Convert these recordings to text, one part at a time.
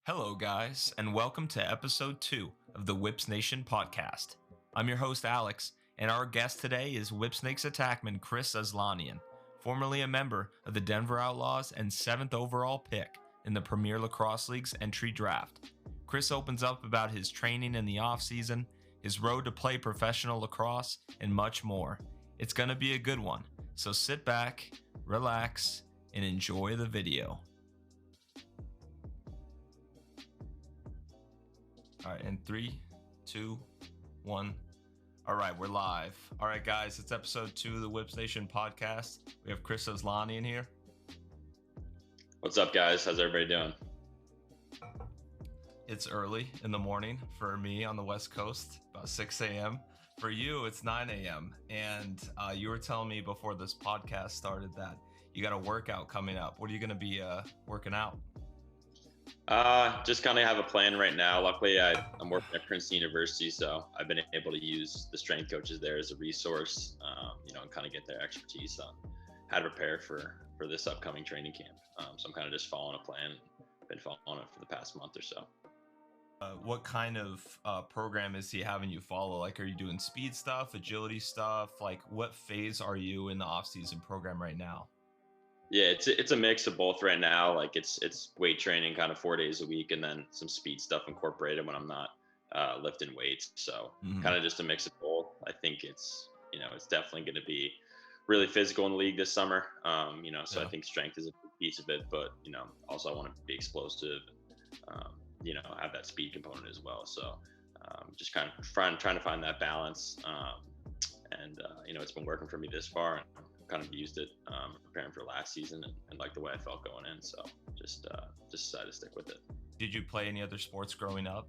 Hello, guys, and welcome to episode 2 of the Whips Nation podcast. I'm your host, Alex, and our guest today is Whipsnakes attackman Chris Aslanian, formerly a member of the Denver Outlaws and 7th overall pick in the Premier Lacrosse League's entry draft. Chris opens up about his training in the offseason, his road to play professional lacrosse, and much more. It's going to be a good one, so sit back, relax, and enjoy the video. All right, in 3, 2, 1. All right, we're live. All right, guys, it's episode 2 of the Whips Nation podcast. We have Chris Aslanian here. What's up, guys? How's everybody doing? It's early in the morning for me on the West Coast, about 6 a.m. For you, it's 9 a.m. And you were telling me before this podcast started that you got a workout coming up. What are you going to be working out? Just kind of have a plan right now. Luckily, I'm working at Princeton University, so I've been able to use the strength coaches there as a resource, and kind of get their expertise on how to prepare for this upcoming training camp. So I'm kind of just following a plan. Been following it for the past month or so. What kind of program is he having you follow? Like, are you doing speed stuff, agility stuff? Like, what phase are you in the off-season program right now? Yeah, it's a mix of both right now. Like it's weight training kind of 4 days a week, and then some speed stuff incorporated when I'm not lifting weights. So kind of just a mix of both. I think it's definitely going to be really physical in the league this summer. So I think strength is a big piece of it, but also I want to be explosive. Have that speed component as well. So just kind of trying to find that balance. It's been working for me this far, and kind of used it preparing for last season and like the way I felt going in. So just decided to stick with it. Did you play any other sports growing up?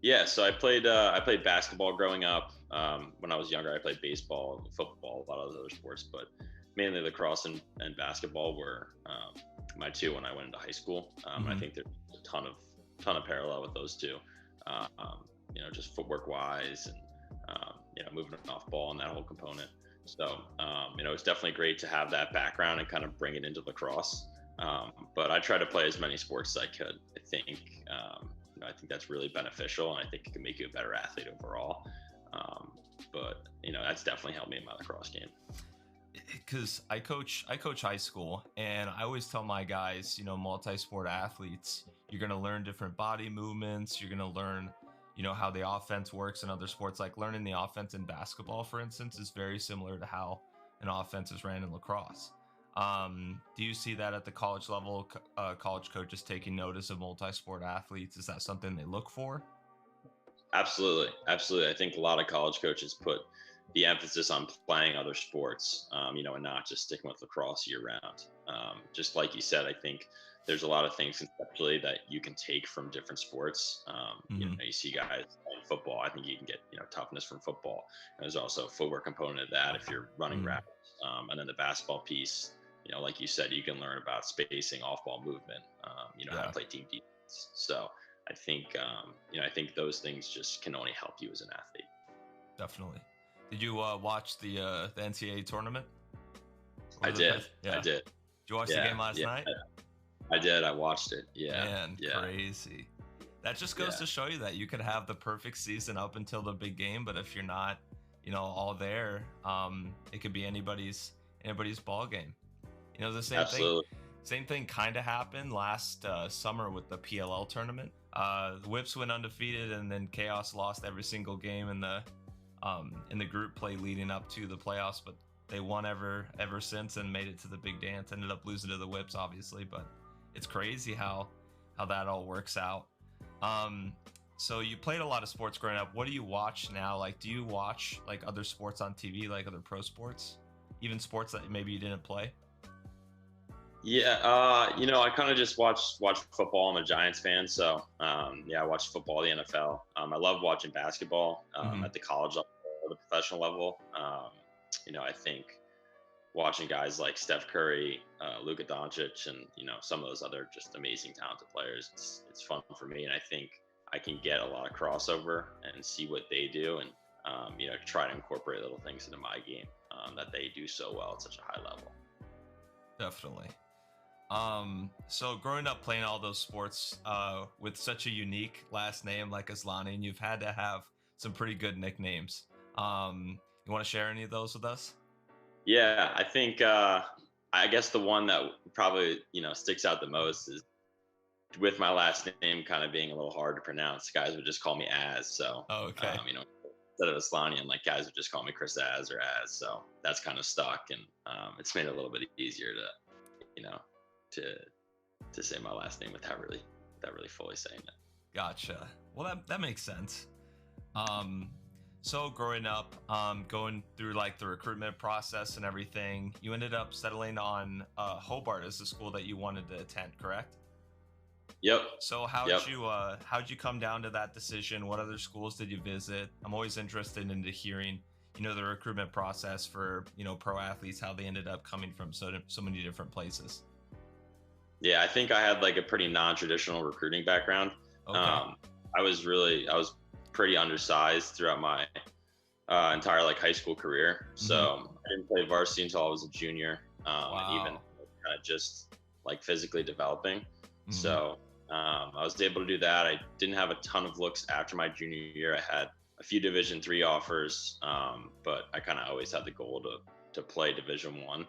Yeah, so I played basketball growing up. When I was younger, I played baseball, football, a lot of other sports, but mainly lacrosse and basketball were my two when I went into high school. I think there's a ton of parallel with those two. Just footwork wise and moving off ball and that whole component. So it's definitely great to have that background and kind of bring it into lacrosse. But I try to play as many sports as I could. I think that's really beneficial, and I think it can make you a better athlete overall. But that's definitely helped me in my lacrosse game. Because I coach high school, and I always tell my guys, multi-sport athletes, you're going to learn different body movements. You're going to learn, how the offense works in other sports. Like learning the offense in basketball, for instance, is very similar to how an offense is ran in lacrosse. Do you see that at the college level? College coaches taking notice of multi-sport athletes? Is that something they look for? Absolutely. I think a lot of college coaches put the emphasis on playing other sports, and not just sticking with lacrosse year round. Just like you said, I think there's a lot of things conceptually that you can take from different sports. You see guys playing football. I think you can get, toughness from football. And there's also a footwork component of that if you're running routes. And then the basketball piece, like you said, you can learn about spacing, off-ball movement, how to play team defense. So I think, I think those things just can only help you as an athlete. Definitely. Did you watch the NCAA Tournament? I did. Yeah. I did. Did you watch the game last night? I did. I watched it. Yeah. Man, crazy. That just goes to show you that you could have the perfect season up until the big game, but if you're not, all there, it could be anybody's ball game. The same thing kind of happened last summer with the PLL tournament. The Whips went undefeated, and then Chaos lost every single game in the group play leading up to the playoffs, but they won ever since and made it to the big dance. Ended up losing to the Whips, obviously, but it's crazy how that all works out. So you played a lot of sports growing up. What do you watch now? Like, do you watch like other sports on TV, like other pro sports, even sports that maybe you didn't play? Yeah, I kind of just watch football. I'm a Giants fan, so I watch football, the NFL. I love watching basketball at the college level or the professional level. I think watching guys like Steph Curry, Luka Doncic, and some of those other just amazing talented players, it's fun for me, and I think I can get a lot of crossover and see what they do, and try to incorporate little things into my game that they do so well at such a high level. Definitely. So growing up playing all those sports, with such a unique last name like Aslanian, you've had to have some pretty good nicknames. You want to share any of those with us? Yeah, I think I guess the one that probably sticks out the most is with my last name kind of being a little hard to pronounce. Guys would just call me Az. So Oh, okay. instead of Aslanian, like guys would just call me Chris Az or Az. So that's kind of stuck, and it's made it a little bit easier to you know to say my last name without really fully saying it. Gotcha. Well, that makes sense. Um, so growing up, going through like the recruitment process and everything, you ended up settling on Hobart as the school that you wanted to attend, correct? Yep. So how'd you come down to that decision? What other schools did you visit? I'm always interested into hearing, the recruitment process for, pro athletes, how they ended up coming from so many different places. Yeah, I think I had like a pretty non-traditional recruiting background. Okay. I was pretty undersized throughout my entire like high school career. So I didn't play varsity until I was a junior, and even kind of just like physically developing. So I was able to do that. I didn't have a ton of looks after my junior year. I had a few Division III offers, but I kind of always had the goal to play Division I.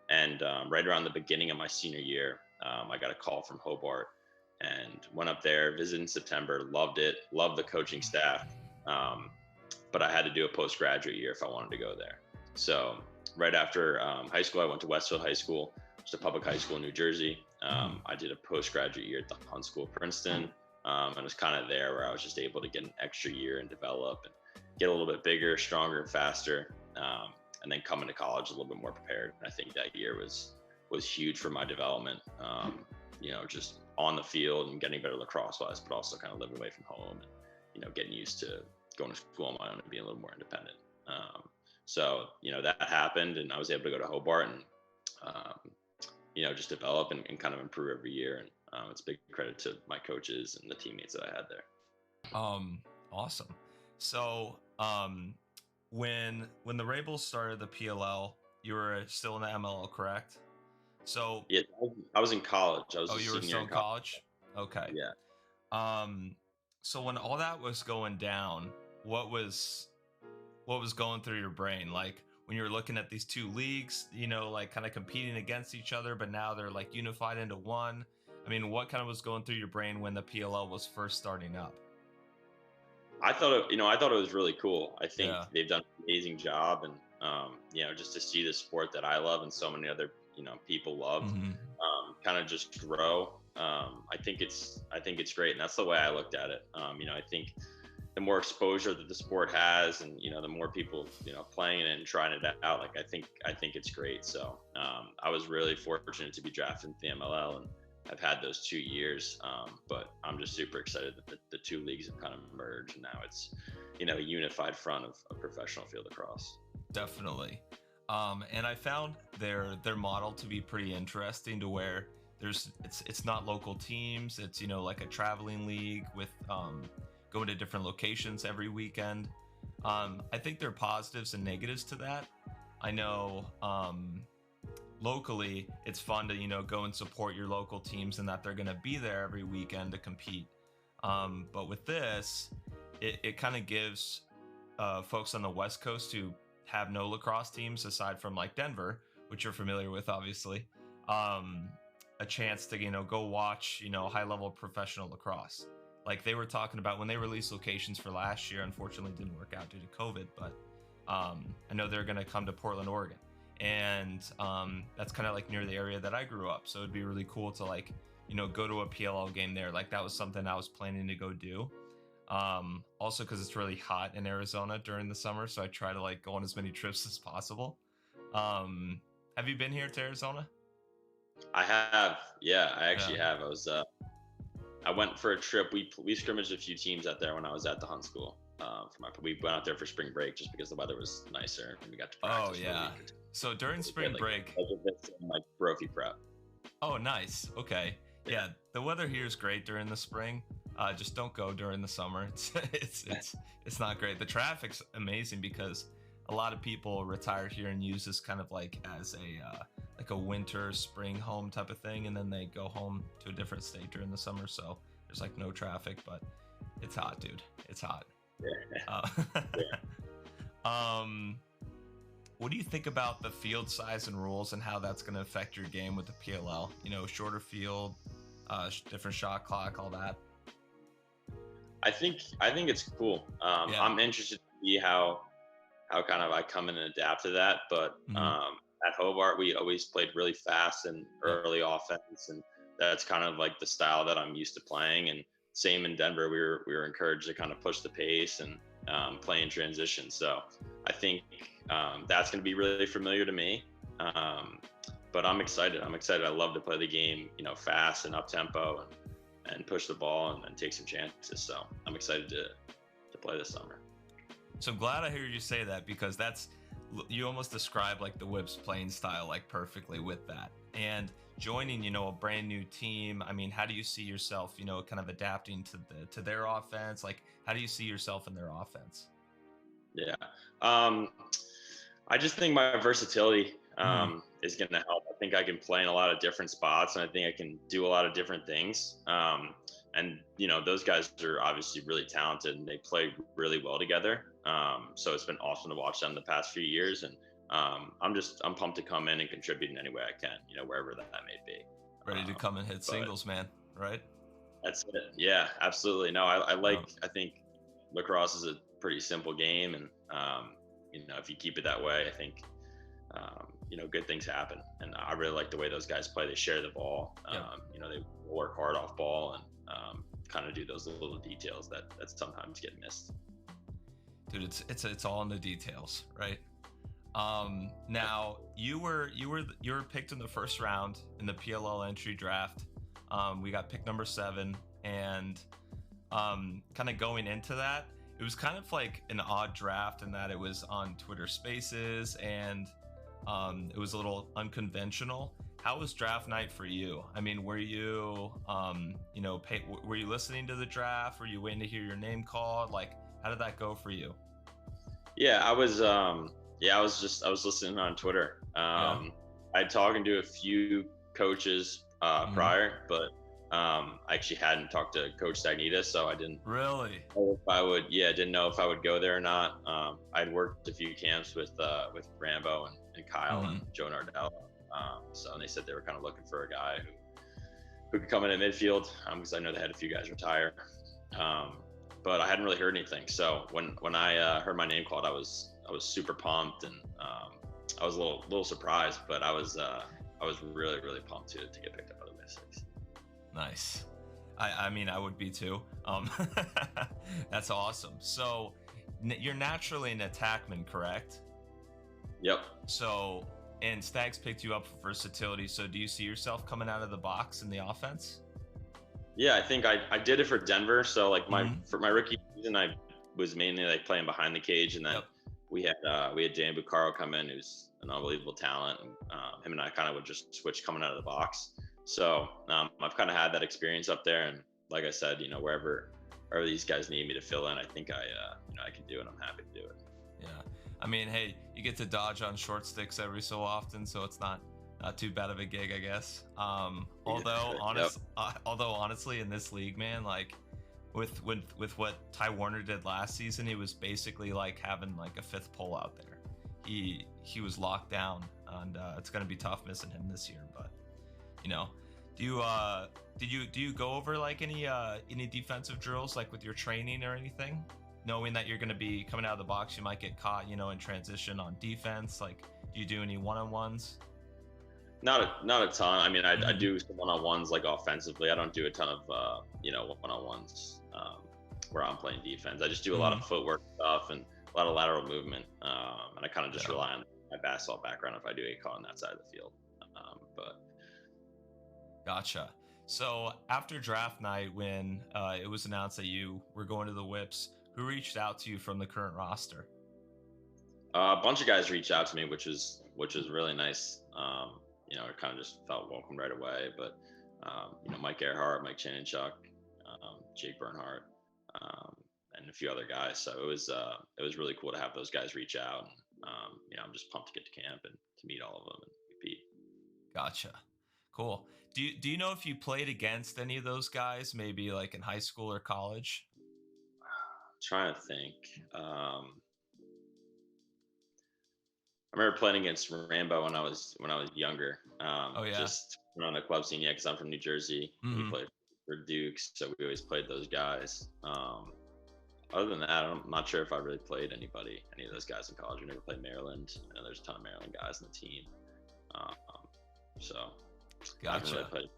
And right around the beginning of my senior year, I got a call from Hobart and went up there, visited in September, loved it, loved the coaching staff. But I had to do a postgraduate year if I wanted to go there. So right after high school, I went to Westfield High School, which is a public high school in New Jersey. I did a postgraduate year at the Hunt School of Princeton, and it was kind of there where I was just able to get an extra year and develop and get a little bit bigger, stronger, faster, and then come into college a little bit more prepared. And I think that year was huge for my development, just on the field and getting better lacrosse-wise, but also kind of living away from home and, getting used to going to school on my own and being a little more independent. So that happened, and I was able to go to Hobart and, just develop and kind of improve every year. And it's a big credit to my coaches and the teammates that I had there. Awesome. So, when the Rebels started the PLL, you were still in the MLL, correct? So yeah, I was in college. I was you were still in college? Okay. Yeah. So when all that was going down, what was going through your brain? Like when you were looking at these two leagues, like kind of competing against each other, but now they're like unified into one. I mean, what kind of was going through your brain when the PLL was first starting up? I thought it was really cool. I think they've done an amazing job, and just to see the sport that I love and so many other people love, kind of just grow. I think it's great, and that's the way I looked at it. I think the more exposure that the sport has, and the more people playing it and trying it out, like I think it's great. So I was really fortunate to be drafted into the MLL, and I've had those 2 years, but I'm just super excited that the two leagues have kind of merged, and now it's a unified front of professional field lacrosse. Definitely. And I found their model to be pretty interesting, to where it's not local teams, it's like a traveling league with going to different locations every weekend. I think there are positives and negatives to that. I know locally it's fun to go and support your local teams and that they're going to be there every weekend to compete, but with this it kind of gives folks on the West Coast who have no lacrosse teams aside from like Denver, which you're familiar with obviously, a chance to go watch high level professional lacrosse. Like they were talking about when they released locations for last year, unfortunately didn't work out due to COVID, but I know they're going to come to Portland, Oregon. And that's kind of like near the area that I grew up. So it'd be really cool to like, go to a PLL game there. Like that was something I was planning to go do. Also because it's really hot in Arizona during the summer. So I try to like go on as many trips as possible. Have you been here to Arizona? I have. Yeah, I actually have. I went for a trip. We scrimmaged a few teams out there when I was at the Hunt School. We went out there for spring break just because the weather was nicer and we got to practice. Oh yeah. So during spring break, like Brophy prep. Oh, nice. Okay. Yeah, the weather here is great during the spring. Just don't go during the summer. It's not great. The traffic's amazing because a lot of people retire here and use this kind of like as a a winter, spring home type of thing, and then they go home to a different state during the summer. So there's like no traffic, but it's hot, dude. It's hot. What do you think about the field size and rules and how that's going to affect your game with the PLL? You know, shorter field, different shot clock, all that. I think it's cool. I'm interested to see how kind of I come in and adapt to that. But at Hobart, we always played really fast and early offense, and that's kind of like the style that I'm used to playing. And same in Denver, we were encouraged to kind of push the pace and play in transition. So I think that's going to be really familiar to me. But I'm excited. I love to play the game, you know, fast and up tempo and push the ball and take some chances. So I'm excited to play this summer. So I'm glad I hear you say that, because you almost describe like the Whips playing style like perfectly with that. And joining, you know, a brand new team, I mean, how do you see yourself, you know, kind of adapting to their offense? Like, how do you see yourself in their offense? Yeah. I just think my versatility is going to help. I think I can play in a lot of different spots, and I think I can do a lot of different things. And, you know, those guys are obviously really talented, and they play really well together. So it's been awesome to watch them the past few years. And I'm pumped to come in and contribute in any way I can, you know, wherever that may be. Ready to come and hit singles, man, right? That's it. Yeah, absolutely. No, I think lacrosse is a pretty simple game, and you know, if you keep it that way, I think you know, good things happen. And I really like the way those guys play. They share the ball. You know, they work hard off ball and kind of do those little details that sometimes get missed. Dude, it's all in the details, right? Now you were picked in the first round in the PLL entry draft. We got pick number 7, and kind of going into that, it was kind of like an odd draft in that it was on Twitter Spaces, and it was a little unconventional. How was draft night for you? I mean, were you, you know, were you listening to the draft? Were you waiting to hear your name called? Like, how did that go for you? Yeah, I was listening on Twitter. I'd talking to a few coaches prior, but I actually hadn't talked to Coach Stagnita, so I didn't really know if didn't know if I would go there or not. I'd worked a few camps with Rambo and Kyle and Joe Nardello. So they said they were kind of looking for a guy who could come in at midfield, because I know they had a few guys retire. But I hadn't really heard anything. So when I heard my name called, I was super pumped, and I was a little surprised, but I was really, really pumped to get picked up by the Whipsnakes. Nice. I mean, I would be too. That's awesome. So you're naturally an attackman, correct? Yep. So, and Stags picked you up for versatility. So do you see yourself coming out of the box in the offense? Yeah, I think I did it for Denver. So like for my rookie season, I was mainly like playing behind the cage, and then we had Dan Bucaro come in, who's an unbelievable talent. And, him and I kind of would just switch coming out of the box. So I've kind of had that experience up there, and like I said, you know, wherever these guys need me to fill in, I think I can do it. I'm happy to do it. Yeah, I mean, hey, you get to dodge on short sticks every so often, so it's not too bad of a gig, I guess. Although honestly, in this league, man, like with what Ty Warner did last season, he was basically like having like a fifth pole out there. He was locked down, and it's gonna be tough missing him this year. But you know, do you go over like any defensive drills like with your training or anything, knowing that you're gonna be coming out of the box, you might get caught, you know, in transition on defense? Like, do you do any one-on-ones? Not a ton. I mean, I do some one-on-ones like offensively. I don't do a ton of one-on-ones where I'm playing defense. I just do a lot of footwork stuff and a lot of lateral movement, and I kind of just rely on my basketball background if I do get caught on that side of the field. But gotcha. So after draft night, when it was announced that you were going to the Whips, who reached out to you from the current roster? A bunch of guys reached out to me, which was really nice. You know, it kind of just felt welcome right away. But you know, Mike Earhart, Mike Chanenchuk, Jake Bernhardt, and a few other guys. So it was really cool to have those guys reach out. And you know, I'm just pumped to get to camp and to meet all of them and compete. Gotcha. Cool. Do you know if you played against any of those guys, maybe like in high school or college? Trying to think. I remember playing against Rambo when I was younger. Oh yeah. Just on the club scene, yeah, because I'm from New Jersey and he Hmm. played for Dukes, so we always played those guys. Other than that, I'm not sure if I really played any of those guys in college. We never played Maryland. I know there's a ton of Maryland guys on the team, um, so I haven't really Gotcha. played.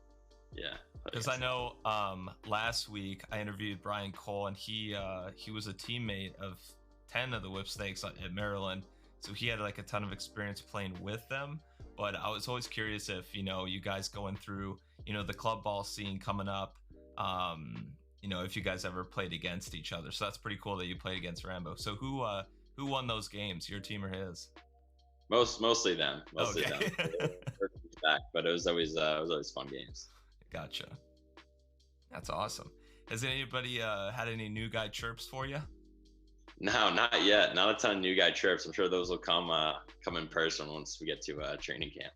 Yeah, played Because I against them. know last week I interviewed Brian Cole, and he was a teammate of 10 of the Whipsnakes at Maryland, so he had like a ton of experience playing with them. But I was always curious if you guys going through the club ball scene coming up, um, if you guys ever played against each other. So that's pretty cool that you played against Rambo. So who won those games, your team or his? Mostly them, mostly them. Okay. Back, but it was always fun games. Gotcha. That's awesome. Has anybody had any new guy chirps for you? No, not yet. Not a ton of new guy trips. I'm sure those will come in person once we get to training camp.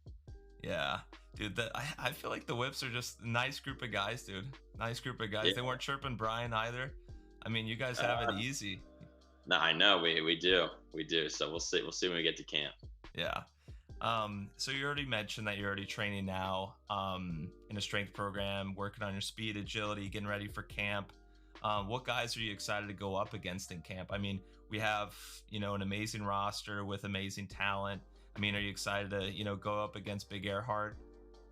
Yeah, dude. I feel like the Whips are just a nice group of guys, dude. Nice group of guys. Yeah. They weren't chirping Brian either. I mean, you guys have it easy. No, I know we do. So we'll see when we get to camp. Yeah. So you already mentioned that you're already training now in a strength program, working on your speed, agility, getting ready for camp. What guys are you excited to go up against in camp? I mean, we have an amazing roster with amazing talent. I mean, are you excited to go up against Big Earhart?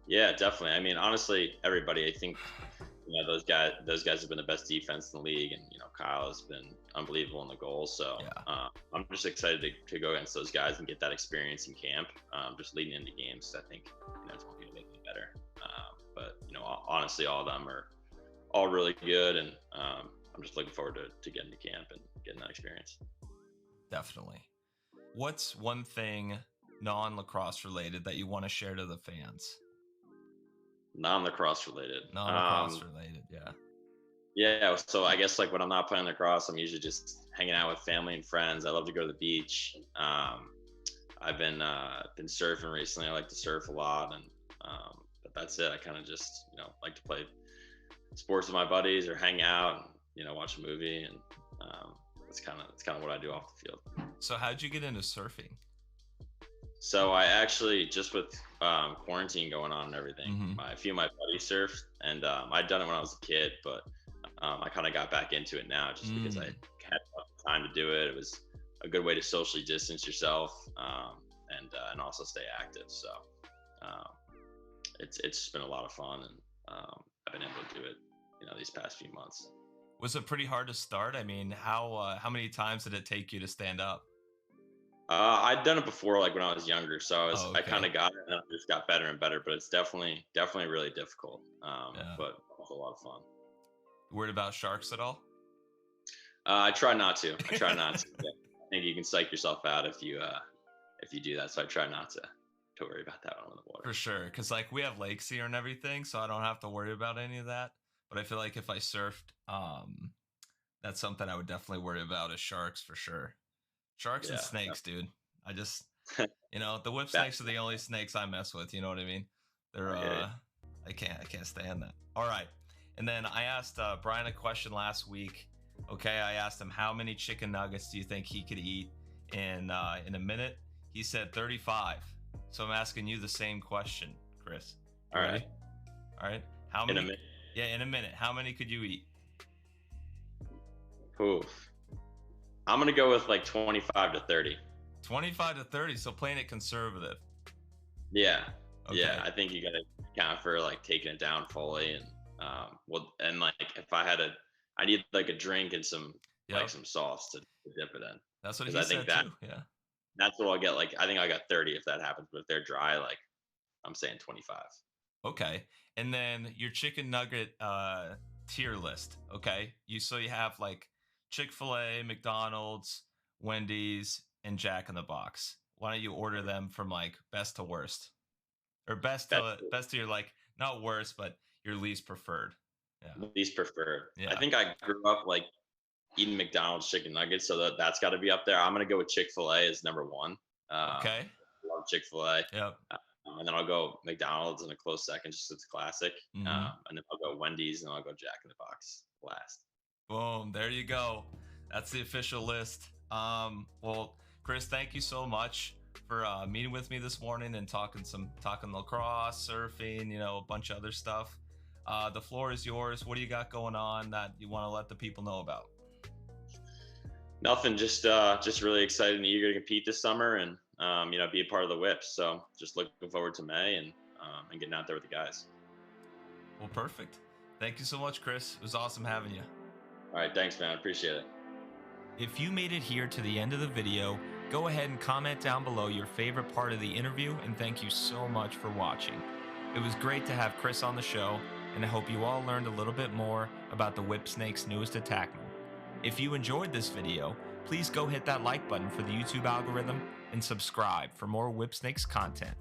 Yeah, definitely. I mean, honestly, everybody. I think those guys have been the best defense in the league, and Kyle has been unbelievable in the goal. So Yeah, I'm just excited to go against those guys and get that experience in camp. Just leading into games, I think it's going to make me better. But honestly, all of them are all really good, and I'm just looking forward to getting to camp and getting that experience. definitely. What's one thing non-lacrosse related that you want to share to the fans? Non-lacrosse related. Non-lacrosse related, yeah. Yeah, so I guess like when I'm not playing lacrosse, I'm usually just hanging out with family and friends. I love to go to the beach. I've been surfing recently. I like to surf a lot, and but that's it. I kind of just like to play sports with my buddies or hang out and watch a movie, and that's kind of what I do off the field. So how'd you get into surfing? So I actually just with quarantine going on and everything, Hmm. a few of my buddies surfed, and I'd done it when I was a kid, but I kind of got back into it now just because I Mm, had time to do it. It was a good way to socially distance yourself, and also stay active. So um, it's been a lot of fun, and I've been able to do it, these past few months. was it pretty hard to start? I mean, how many times did it take you to stand up? I'd done it before, like when I was younger, so Oh, I kind okay. of got it, and I just got better and better. But it's definitely really difficult, Yeah. but also a lot of fun. Worried about sharks at all? I try not to. I try not to. Yeah. I think you can psych yourself out if you do that. So I try not to worry about that when I'm in the For water. sure, because like we have lakes here and everything, so I don't have to worry about any of that. But I feel like if I surfed, that's something I would definitely worry about is sharks for sure. Sharks and Yeah. snakes, dude. I just, the whip That, snakes are the only snakes I mess with. You know what I mean? They're, I hear you. I can't stand that. All right. And then I asked Brian a question last week. Okay, I asked him how many chicken nuggets do you think he could eat in a minute? He said 35. So I'm asking you the same question, Chris. You All right. ready? All right. How In a many? minute. Yeah, in a minute. How many could you eat? Oof. I'm gonna go with like 25 to 30. 25 to 30. So playing it conservative. Yeah. Okay. Yeah. I think you gotta account for like taking it down fully, and and like if I need like a drink and some Yep. sauce to dip it in, That's what because he I think said too. Yeah. that's what I'll get. Like I think I got 30 if that happens, but if they're dry, like I'm saying 25. Okay. And then your chicken nugget tier list. Okay. You have like Chick-fil-A, McDonald's, Wendy's, and Jack in the Box. Why don't you order them from like best to worst? Or That's best to your like not worst, but your least preferred. Yeah. least preferred. I Yeah. think I grew up like eating McDonald's chicken nuggets, so that's got to be up there. I'm gonna go with Chick-fil-A as number one. Okay. Love Chick-fil-A. Yep. And then I'll go McDonald's in a close second, just it's classic. Mm-hmm. And then I'll go Wendy's, and I'll go Jack in the Box last. Boom, there you go. That's the official list. Well, Chris, thank you so much for meeting with me this morning and talking lacrosse, surfing, a bunch of other stuff. The floor is yours. What do you got going on that you want to let the people know about? Nothing, just really excited and eager to compete this summer, and be a part of the Whips. So just looking forward to May and getting out there with the guys. Well, perfect. Thank you so much, Chris. It was awesome having you. All right, thanks, man. Appreciate it. If you made it here to the end of the video, go ahead and comment down below your favorite part of the interview, and thank you so much for watching. It was great to have Chris on the show, and I hope you all learned a little bit more about the Whipsnakes' newest attackman. If you enjoyed this video, please go hit that like button for the YouTube algorithm and subscribe for more Whipsnakes content.